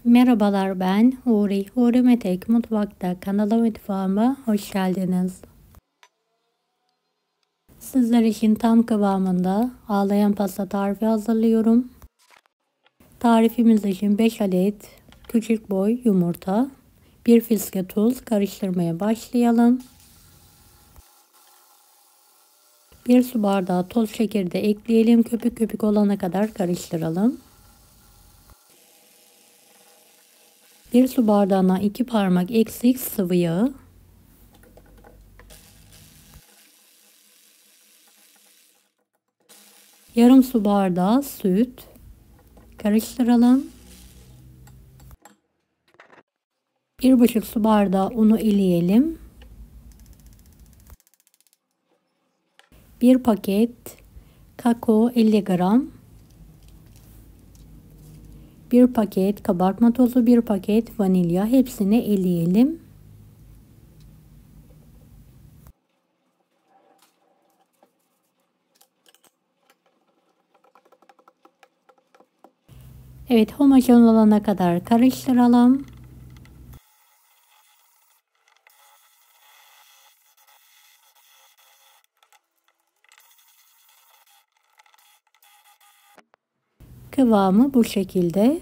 Merhabalar, ben Huri. Huri Metek Mutfak'ta kanala mutfağıma hoş geldiniz. Sizler için tam kıvamında ağlayan pasta tarifi hazırlıyorum. Tarifimiz için 5 adet küçük boy yumurta, 1 fiske tuz, karıştırmaya başlayalım. 1 su bardağı toz şekeri de ekleyelim. Köpük köpük olana kadar karıştıralım. 1 su bardağına 2 parmak eksik sıvı yağ. Yarım su bardağı süt. Karıştıralım. 1,5 su bardağı unu eleyelim. 1 paket kakao 50 gram. 1 paket kabartma tozu, 1 paket vanilya, hepsini eleyelim. Evet, homojen olana kadar karıştıralım. Kıvamı bu şekilde.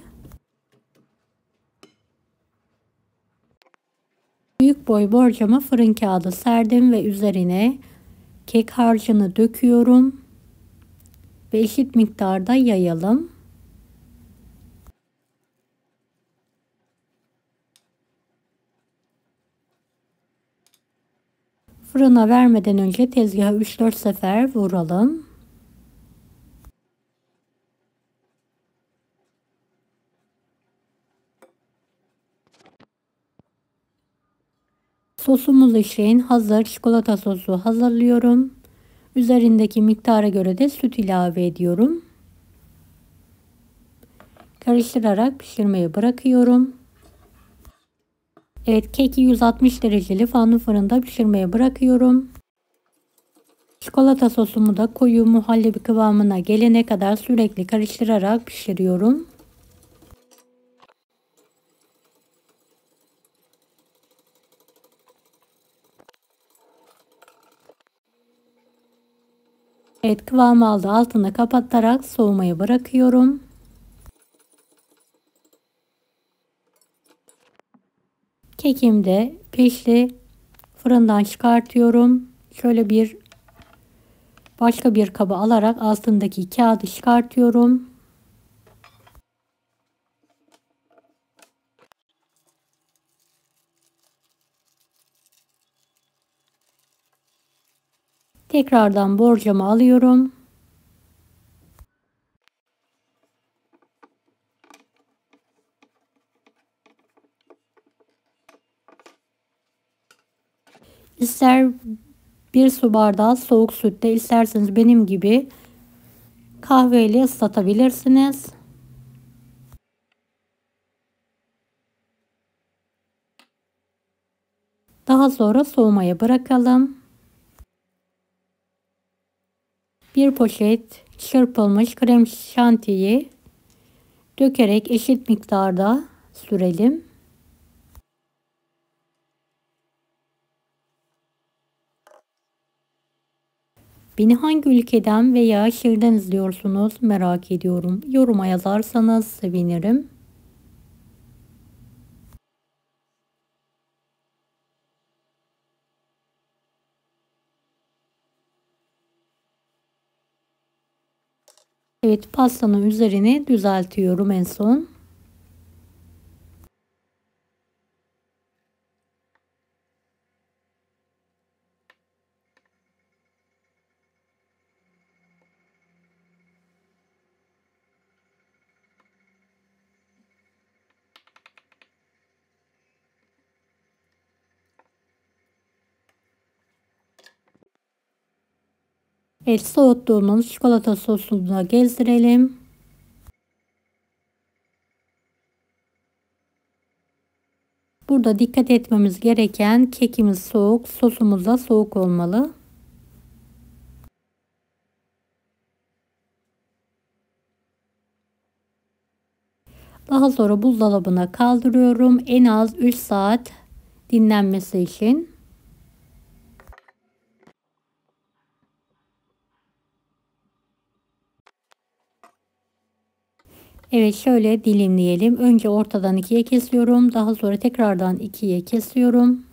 Büyük boy borcama fırın kağıdı serdim ve üzerine kek harcını döküyorum ve eşit miktarda yayalım. Fırına vermeden önce tezgaha 3-4 sefer vuralım. Sosumuz için hazır çikolata sosu hazırlıyorum. Üzerindeki miktara göre de süt ilave ediyorum. Karıştırarak pişirmeye bırakıyorum. Evet, keki 160 dereceli fanlı fırında pişirmeye bırakıyorum. Çikolata sosumu da koyu muhallebi kıvamına gelene kadar sürekli karıştırarak pişiriyorum. Evet, kıvam aldı. Altını kapatarak soğumaya bırakıyorum. Kekim de pişti. Fırından çıkartıyorum. Şöyle başka bir kaba alarak altındaki kağıdı çıkartıyorum. Tekrardan borcamı alıyorum. İster 1 su bardağı soğuk sütte, isterseniz benim gibi kahveyle ıslatabilirsiniz. Daha sonra soğumaya bırakalım. Bir poşet çırpılmış krem şantiyi dökerek eşit miktarda sürelim. Beni hangi ülkeden veya şehirden izliyorsunuz merak ediyorum. Yoruma yazarsanız sevinirim. Evet, pastanın üzerini düzeltiyorum en son. Evet, soğuttuğumuz çikolata sosunu da gezdirelim. Burada dikkat etmemiz gereken, kekimiz soğuk, sosumuz da soğuk olmalı. Daha sonra buzdolabına kaldırıyorum en az 3 saat dinlenmesi için. Evet, şöyle dilimleyelim. Önce ortadan ikiye kesiyorum. Daha sonra tekrardan ikiye kesiyorum.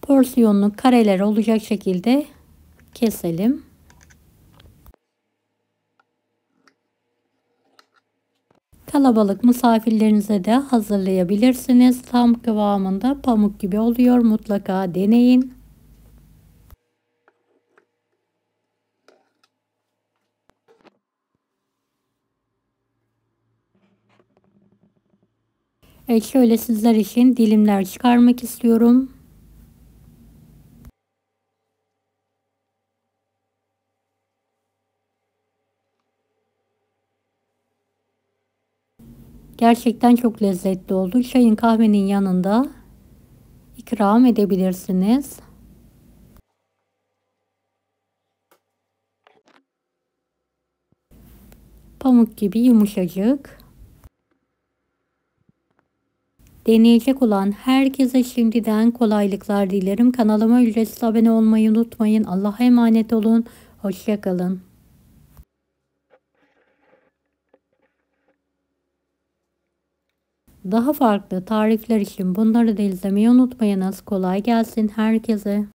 Porsiyonlu kareler olacak şekilde keselim. Kalabalık misafirlerinize de hazırlayabilirsiniz. Tam kıvamında pamuk gibi oluyor. Mutlaka deneyin. Evet, şöyle sizler için dilimler çıkarmak istiyorum. Gerçekten çok lezzetli oldu. Çayın kahvenin yanında ikram edebilirsiniz. Pamuk gibi yumuşacık. Deneyecek olan herkese şimdiden kolaylıklar dilerim. Kanalıma ücretsiz abone olmayı unutmayın. Allah'a emanet olun. Hoşça kalın. Daha farklı tarifler için bunları da izlemeyi unutmayınız. Kolay gelsin herkese.